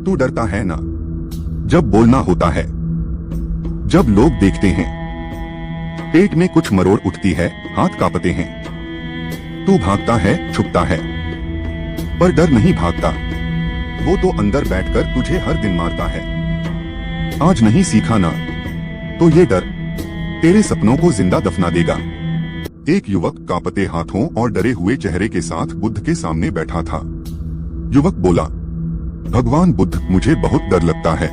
तू डरता है ना जब बोलना होता है, जब लोग देखते हैं, पेट में कुछ मरोड़ उठती है, हाथ कांपते हैं। तू भागता है, छुपता है, पर डर नहीं भागता, वो तो अंदर बैठकर तुझे हर दिन मारता है। आज नहीं सीखा ना तो ये डर तेरे सपनों को जिंदा दफना देगा। एक युवक कांपते हाथों और डरे हुए चेहरे के साथ बुद्ध के सामने बैठा था। युवक बोला, भगवान बुद्ध, मुझे बहुत डर लगता है।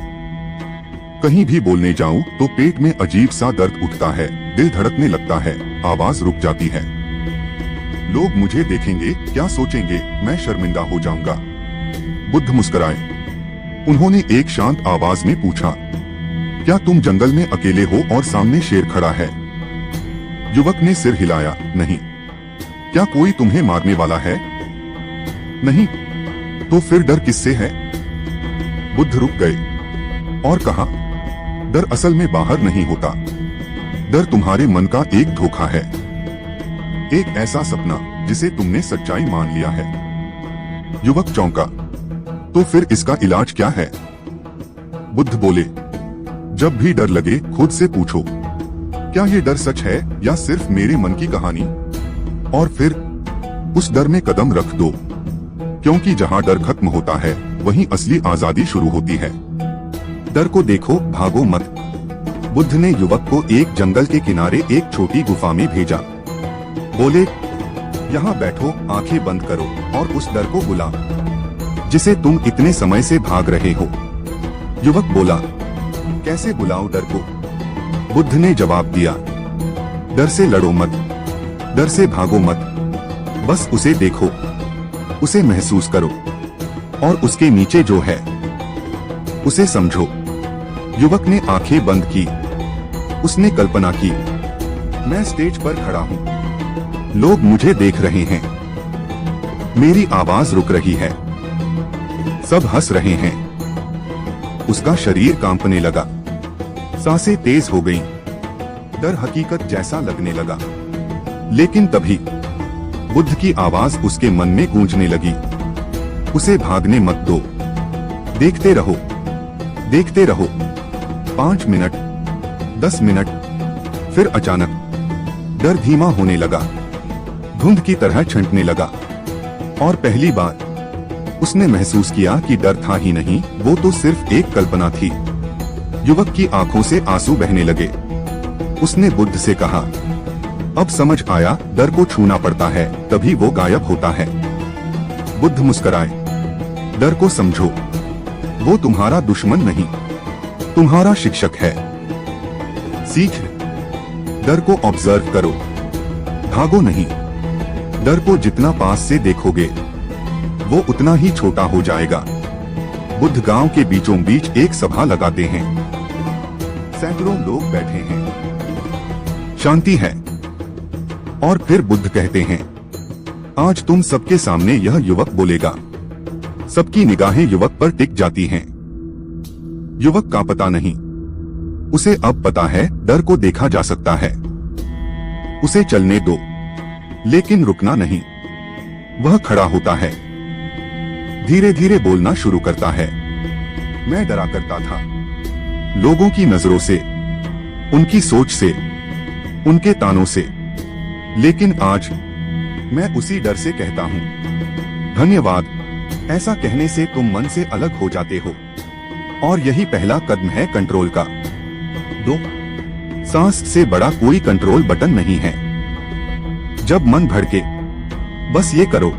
कहीं भी बोलने जाऊं तो पेट में अजीब सा दर्द उठता है, दिल धड़कने लगता है, आवाज रुक जाती है। लोग मुझे देखेंगे, क्या सोचेंगे, मैं शर्मिंदा हो जाऊंगा। बुद्ध मुस्कुराए। उन्होंने एक शांत आवाज में पूछा, क्या तुम जंगल में अकेले हो और सामने शेर खड़ा है? युवक ने सिर हिलाया, नहीं। क्या कोई तुम्हें मारने वाला है? नहीं। तो फिर डर किससे है? बुद्ध रुक गए और कहा, डर असल में बाहर नहीं होता, डर तुम्हारे मन का एक धोखा है, एक ऐसा सपना जिसे तुमने सच्चाई मान लिया है। युवक चौंका, तो फिर इसका इलाज क्या है? बुद्ध बोले, जब भी डर लगे खुद से पूछो, क्या ये डर सच है या सिर्फ मेरे मन की कहानी? और फिर उस डर में कदम रख दो, क्योंकि जहाँ डर खत्म होता है वहीं असली आजादी शुरू होती है। डर को देखो, भागो मत। बुद्ध ने युवक को एक जंगल के किनारे एक छोटी गुफा में भेजा। बोले, यहाँ बैठो, आंखें बंद करो और उस डर को बुला जिसे तुम इतने समय से भाग रहे हो। युवक बोला, कैसे बुलाऊं डर को? बुद्ध ने जवाब दिया, डर से लड़ो मत, डर से भागो मत, बस उसे देखो, उसे महसूस करो और उसके नीचे जो है उसे समझो। युवक ने आंखें बंद की। उसने कल्पना की, मैं स्टेज पर खड़ा हूँ, लोग मुझे देख रहे हैं, मेरी आवाज रुक रही है, सब हंस रहे हैं। उसका शरीर कांपने लगा, सांसें तेज हो गईं, डर हकीकत जैसा लगने लगा। लेकिन तभी बुद्ध की आवाज उसके मन में गूंजने लगी, उसे भागने मत दो, देखते रहो, देखते रहो। 5 मिनट, 10 मिनट, फिर अचानक डर धीमा होने लगा, धुंध की तरह छंटने लगा और पहली बार उसने महसूस किया कि डर था ही नहीं, वो तो सिर्फ एक कल्पना थी। युवक की आंखों से आंसू बहने लगे। उसने बुद्ध से कहा, अब समझ आया, डर को छूना पड़ता है, तभी वो गायब होता है। बुद्ध मुस्कुराए, डर को समझो, वो तुम्हारा दुश्मन नहीं, तुम्हारा शिक्षक है। सीख, डर को ऑब्जर्व करो, भागो नहीं। डर को जितना पास से देखोगे वो उतना ही छोटा हो जाएगा। बुद्ध गांव के बीचों बीच एक सभा लगाते हैं, सैकड़ों लोग बैठे हैं, शांति है। और फिर बुद्ध कहते हैं, आज तुम सबके सामने यह युवक बोलेगा। सबकी निगाहें युवक पर टिक जाती हैं। युवक का पता नहीं, उसे अब पता है डर को देखा जा सकता है। उसे चलने दो, लेकिन रुकना नहीं। वह खड़ा होता है, धीरे धीरे बोलना शुरू करता है, मैं डरा करता था, लोगों की नजरों से, उनकी सोच से, उनके तानों से, लेकिन आज मैं उसी डर से कहता हूँ, धन्यवाद। ऐसा कहने से तुम मन से अलग हो जाते हो और यही पहला कदम है कंट्रोल का। 2. सांस से बड़ा कोई कंट्रोल बटन नहीं है। जब मन भड़के बस ये करो,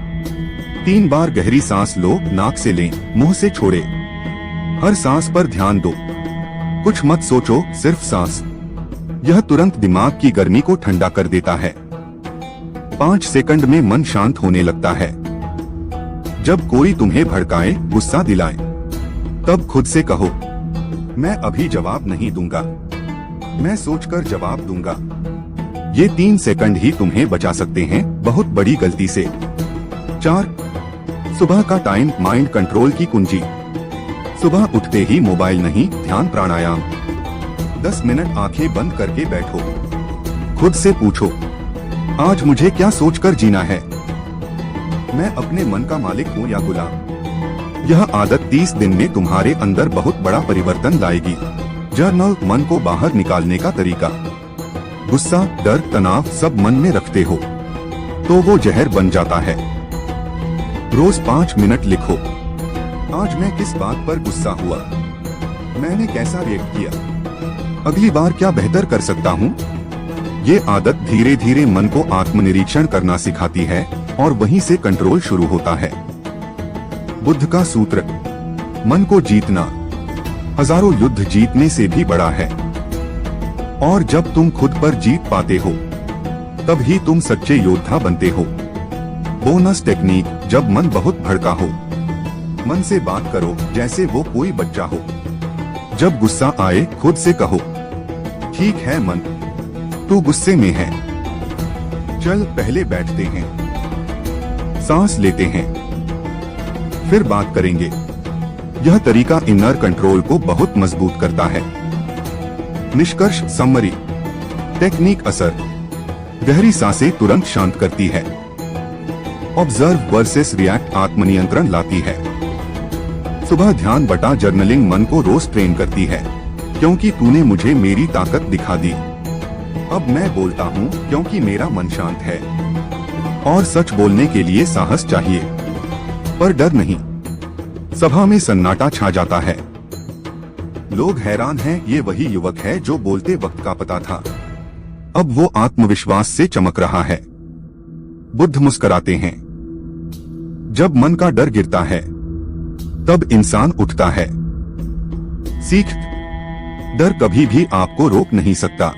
3 बार गहरी सांस लो, नाक से लें, मुंह से छोड़े। हर सांस पर ध्यान दो, कुछ मत सोचो, सिर्फ सांस। यह तुरंत दिमाग की गर्मी को ठंडा कर देता है। 5 सेकंड में मन शांत होने लगता है। जब कोई तुम्हें भड़काए, गुस्सा दिलाए, तब खुद से कहो, मैं अभी जवाब नहीं दूंगा, मैं सोचकर जवाब दूंगा। ये 3 सेकंड ही तुम्हें बचा सकते हैं बहुत बड़ी गलती से। 4. सुबह का टाइम माइंड कंट्रोल की कुंजी। सुबह उठते ही मोबाइल नहीं, ध्यान प्राणायाम। 10 मिनट आंखें बंद करके बैठो, खुद से पूछो, आज मुझे क्या सोचकर जीना है? मैं अपने मन का मालिक हूँ या गुलाम? यह आदत 30 दिन में तुम्हारे अंदर बहुत बड़ा परिवर्तन लाएगी। जर्नल मन को बाहर निकालने का तरीका। गुस्सा, डर, तनाव सब मन में रखते हो तो वो जहर बन जाता है। रोज 5 मिनट लिखो, आज मैं किस बात पर गुस्सा हुआ, मैंने कैसा रिएक्ट किया, अगली बार क्या बेहतर कर सकता हूँ। ये आदत धीरे धीरे मन को आत्मनिरीक्षण करना सिखाती है और वहीं से कंट्रोल शुरू होता है। बुद्ध का सूत्र, मन को जीतना हजारों युद्ध जीतने से भी बड़ा है। और जब तुम खुद पर जीत पाते हो तब ही तुम सच्चे योद्धा बनते हो। बोनस टेक्निक, जब मन बहुत भड़का हो मन से बात करो जैसे वो कोई बच्चा हो। जब गुस्सा आए खुद से कहो, ठीक है मन, तू गुस्से में है, चल पहले बैठते हैं, सांस लेते हैं, फिर बात करेंगे। यह तरीका इनर कंट्रोल को बहुत मजबूत करता है। निष्कर्ष समरी, टेक्निक असर, गहरी सांसें तुरंत शांत करती है। ऑब्जर्व वर्सेस रिएक्ट आत्मनियंत्रण लाती है। सुबह ध्यान बटा जर्नलिंग मन को रोज ट्रेन करती है, क्योंकि तूने मुझे मेरी ताकत दिखा दी। अब मैं बोलता हूँ क्योंकि मेरा मन शांत है। और सच बोलने के लिए साहस चाहिए, पर डर नहीं। सभा में सन्नाटा छा जाता है। लोग हैरान हैं, ये वही युवक है जो बोलते वक्त का पता था। अब वो आत्मविश्वास से चमक रहा है। बुद्ध मुस्कुराते हैं। जब मन का डर गिरता है तब इंसान उठता है। सीख, डर कभी भी आपको रोक नहीं सकता।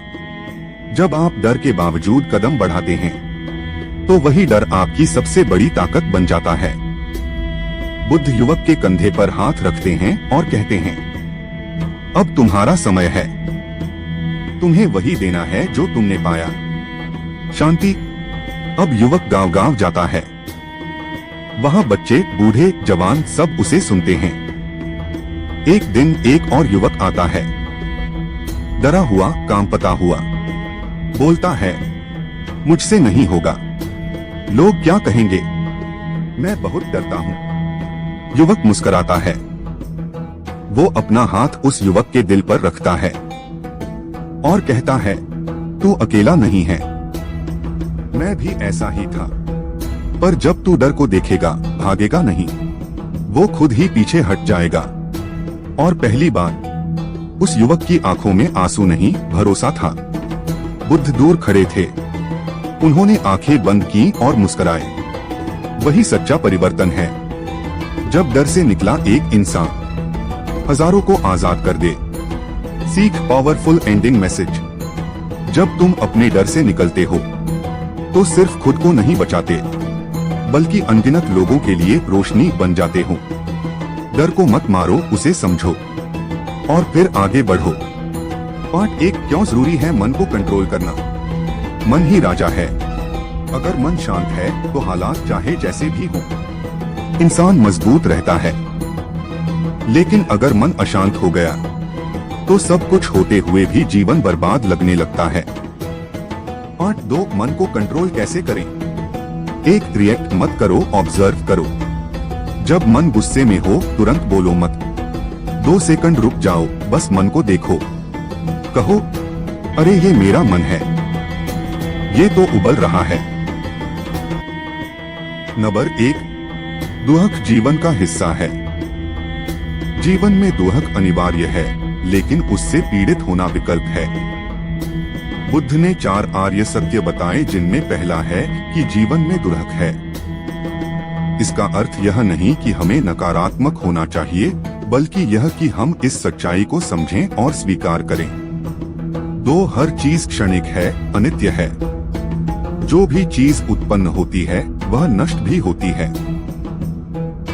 जब आप डर के बावजूद कदम बढ़ाते हैं तो वही डर आपकी सबसे बड़ी ताकत बन जाता है। बुद्ध युवक के कंधे पर हाथ रखते हैं और कहते हैं, अब तुम्हारा समय है, तुम्हें वही देना है जो तुमने पाया, शांति। अब युवक गांव-गांव जाता है। वहाँ बच्चे, बूढ़े, जवान सब उसे सुनते हैं। एक दिन एक और युवक आता है, डरा हुआ, कांपता हुआ। बोलता है, मुझसे नहीं होगा, लोग क्या कहेंगे, मैं बहुत डरता हूँ। युवक मुस्कुराता है। वो अपना हाथ उस युवक के दिल पर रखता है और कहता है, तू अकेला नहीं है, मैं भी ऐसा ही था। पर जब तू डर को देखेगा, भागेगा नहीं, वो खुद ही पीछे हट जाएगा। और पहली बार उस युवक की आंखों में आंसू नहीं, भरोसा था। बुद्ध दूर खड़े थे। उन्होंने आंखें बंद की और मुस्कुराए। वही सच्चा परिवर्तन है, जब डर से निकला एक इंसान हजारों को आजाद कर दे। सीख, पावरफुल एंडिंग मैसेज। जब तुम अपने डर से निकलते हो तो सिर्फ खुद को नहीं बचाते, बल्कि अनगिनत लोगों के लिए रोशनी बन जाते हो। डर को मत मारो, उसे समझो और फिर आगे बढ़ो। पार्ट 1, क्यों जरूरी है मन को कंट्रोल करना। मन ही राजा है। अगर मन शांत है तो हालात चाहे जैसे भी हो, इंसान मजबूत रहता है। लेकिन अगर मन अशांत हो गया तो सब कुछ होते हुए भी जीवन बर्बाद लगने लगता है। पार्ट 2, मन को कंट्रोल कैसे करें। 1, रिएक्ट मत करो, ऑब्जर्व करो। जब मन गुस्से में हो तुरंत बोलो मत। 2 सेकंड रुक जाओ, बस मन को देखो। कहो, अरे ये मेरा मन है, ये तो उबल रहा है। नंबर 1, दुहक जीवन का हिस्सा है। जीवन में दुहक अनिवार्य है, लेकिन उससे पीड़ित होना विकल्प है। बुद्ध ने 4 आर्य सत्य बताए, जिनमें पहला है कि जीवन में दुहक है। इसका अर्थ यह नहीं कि हमें नकारात्मक होना चाहिए, बल्कि यह कि हम इस सच्चाई को समझें और स्वीकार करें। 2, हर चीज क्षणिक है, अनित्य है। जो भी चीज उत्पन्न होती है वह नष्ट भी होती है।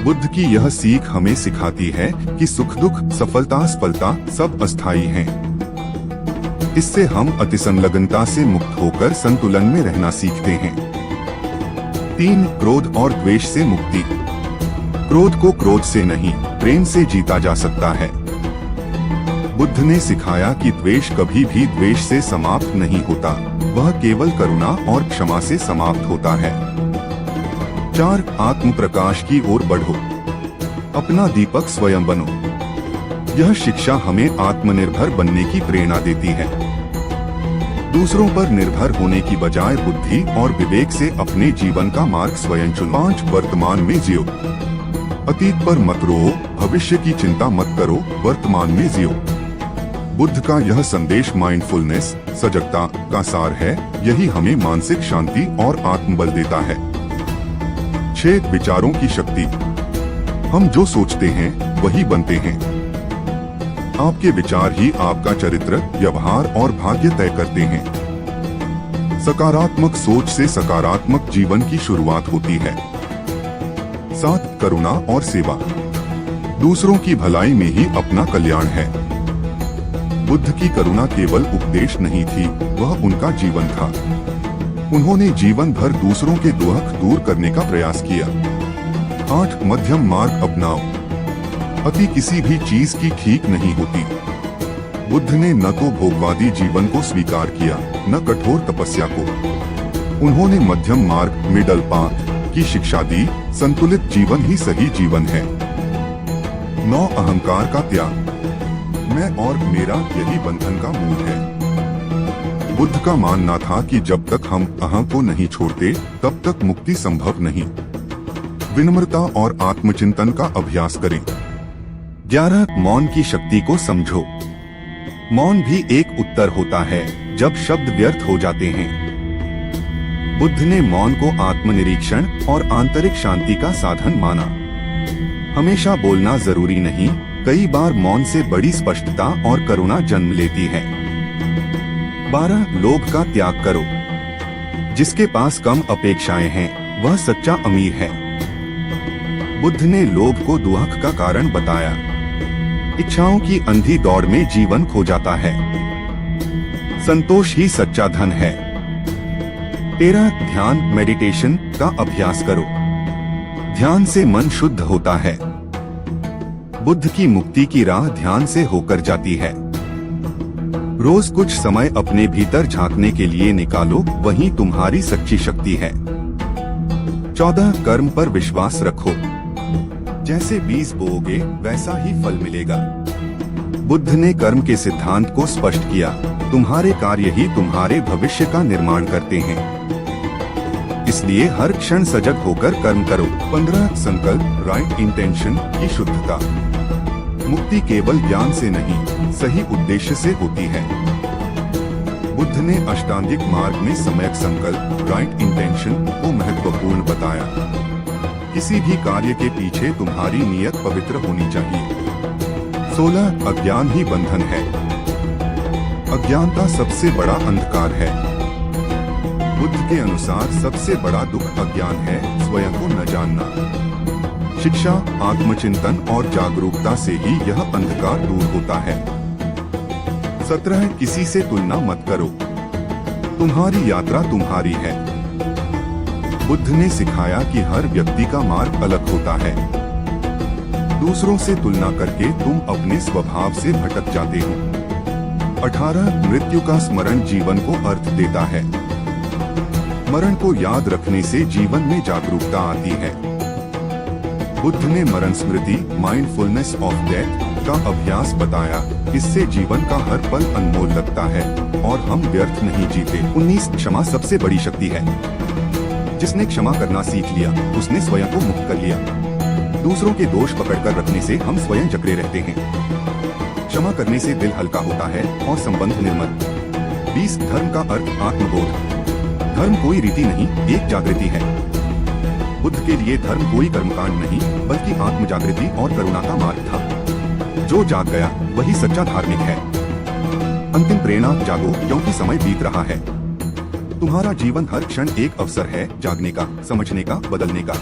बुद्ध की यह सीख हमें सिखाती है कि सुख दुख, सफलता असफलता सब अस्थायी हैं। इससे हम अतिसंलग्नता से मुक्त होकर संतुलन में रहना सीखते हैं। 3, क्रोध और द्वेष से मुक्ति। क्रोध को क्रोध से नहीं, प्रेम से जीता जा सकता है। बुद्ध ने सिखाया कि द्वेष कभी भी द्वेष से समाप्त नहीं होता, वह केवल करुणा और क्षमा से समाप्त होता है। 4, आत्म प्रकाश की ओर बढ़ो। अपना दीपक स्वयं बनो। यह शिक्षा हमें आत्मनिर्भर बनने की प्रेरणा देती है। दूसरों पर निर्भर होने की बजाय बुद्धि और विवेक से अपने जीवन का मार्ग स्वयं चुनो। 5 वर्तमान में जियो। अतीत पर मत रो, भविष्य की चिंता मत करो, वर्तमान में जियो। बुद्ध का यह संदेश माइंडफुलनेस, सजगता का सार है। यही हमें मानसिक शांति और आत्मबल देता है। 6 विचारों की शक्ति। हम जो सोचते हैं वही बनते हैं। आपके विचार ही आपका चरित्र, व्यवहार और भाग्य तय करते हैं। सकारात्मक सोच से सकारात्मक जीवन की शुरुआत होती है। 7 करुणा और सेवा। दूसरों की भलाई में ही अपना कल्याण है। बुद्ध की करुणा केवल उपदेश नहीं थी, वह उनका जीवन था। उन्होंने जीवन भर दूसरों के दुख दूर करने का प्रयास किया। 8 मध्यम मार्ग अपनाओ। अति किसी भी चीज की ठीक नहीं होती। बुद्ध ने न तो भोगवादी जीवन को स्वीकार किया, न कठोर तपस्या को। उन्होंने मध्यम मार्ग, मिडल पाथ की शिक्षा दी। संतुलित जीवन ही सही जीवन है। 9 अहंकार का त्याग। मैं और मेरा यही बंधन का मूल है। बुद्ध का मानना था कि जब तक हम अहं को नहीं छोड़ते तब तक मुक्ति संभव नहीं। विनम्रता और आत्मचिंतन का अभ्यास करें। 11 मौन की शक्ति को समझो। मौन भी एक उत्तर होता है जब शब्द व्यर्थ हो जाते हैं। बुद्ध ने मौन को आत्मनिरीक्षण और आंतरिक शांति का साधन माना। हमेशा बोलना जरूरी नहीं, कई बार मौन से बड़ी स्पष्टता और करुणा जन्म लेती है। 12 लोभ का त्याग करो। जिसके पास कम अपेक्षाएं हैं वह सच्चा अमीर है। बुद्ध ने लोभ को दुख का कारण बताया। इच्छाओं की अंधी दौड़ में जीवन खो जाता है। संतोष ही सच्चा धन है। 13 ध्यान मेडिटेशन का अभ्यास करो। ध्यान से मन शुद्ध होता है। बुद्ध की मुक्ति की राह ध्यान से होकर जाती है। रोज कुछ समय अपने भीतर झांकने के लिए निकालो, वही तुम्हारी सच्ची शक्ति है। 14 कर्म पर विश्वास रखो। जैसे बीज बोओगे वैसा ही फल मिलेगा। बुद्ध ने कर्म के सिद्धांत को स्पष्ट किया। तुम्हारे कार्य ही तुम्हारे भविष्य का निर्माण करते हैं। इसलिए हर क्षण सजग होकर कर्म करो। 15 संकल्प, राइट इंटेंशन की शुद्धता। मुक्ति केवल ज्ञान से नहीं, सही उद्देश्य से होती है। बुद्ध ने अष्टांगिक मार्ग में सम्यक संकल्प, राइट इंटेंशन को महत्वपूर्ण बताया। किसी भी कार्य के पीछे तुम्हारी नियत पवित्र होनी चाहिए। 16 अज्ञान ही बंधन है। अज्ञानता सबसे बड़ा अंधकार है। बुद्ध के अनुसार सबसे बड़ा दुख अज्ञान है, स्वयं को न जानना। शिक्षा, आत्मचिंतन और जागरूकता से ही यह अंधकार दूर होता है। 17 किसी से तुलना मत करो। तुम्हारी यात्रा तुम्हारी है। बुद्ध ने सिखाया कि हर व्यक्ति का मार्ग अलग होता है। दूसरों से तुलना करके तुम अपने स्वभाव से भटक जाते हो। 18 मृत्यु का स्मरण जीवन को अर्थ देता है। मरण को याद रखने से जीवन में जागरूकता आती है। बुद्ध ने मरण स्मृति, माइंडफुलनेस ऑफ डेथ का अभ्यास बताया। इससे जीवन का हर पल अनमोल लगता है और हम व्यर्थ नहीं जीते। 19 क्षमा सबसे बड़ी शक्ति है। जिसने क्षमा करना सीख लिया उसने स्वयं को मुक्त कर लिया। दूसरों के दोष पकड़कर रखने से हम स्वयं जकड़े रहते हैं। क्षमा करने से दिल हल्का होता है और संबंध निर्मल। 20 धर्म का अर्थ आत्मबोध। धर्म कोई रीति नहीं, एक जागृति है। बुद्ध के लिए धर्म कोई कर्मकांड नहीं बल्कि आत्म जागृति और करुणा का मार्ग था। जो जाग गया वही सच्चा धार्मिक है। अंतिम प्रेरणा, जागो क्योंकि समय बीत रहा है। तुम्हारा जीवन हर क्षण एक अवसर है जागने का, समझने का, बदलने का।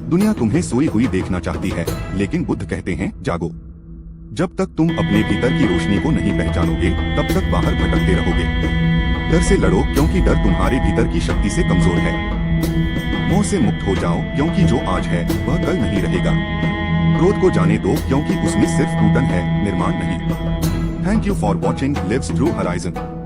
दुनिया तुम्हें सोई हुई देखना चाहती है, लेकिन बुद्ध कहते हैं जागो। जब तक तुम अपने भीतर की रोशनी को नहीं पहचानोगे तब तक बाहर भटकते रहोगे। डर से लड़ो क्योंकि डर तुम्हारे भीतर की शक्ति से कमजोर है। मोह से मुक्त हो जाओ क्योंकि जो आज है वह कल नहीं रहेगा। क्रोध को जाने दो क्योंकि उसमें सिर्फ टूटन है, निर्माण नहीं। Thank you for watching lives through horizon.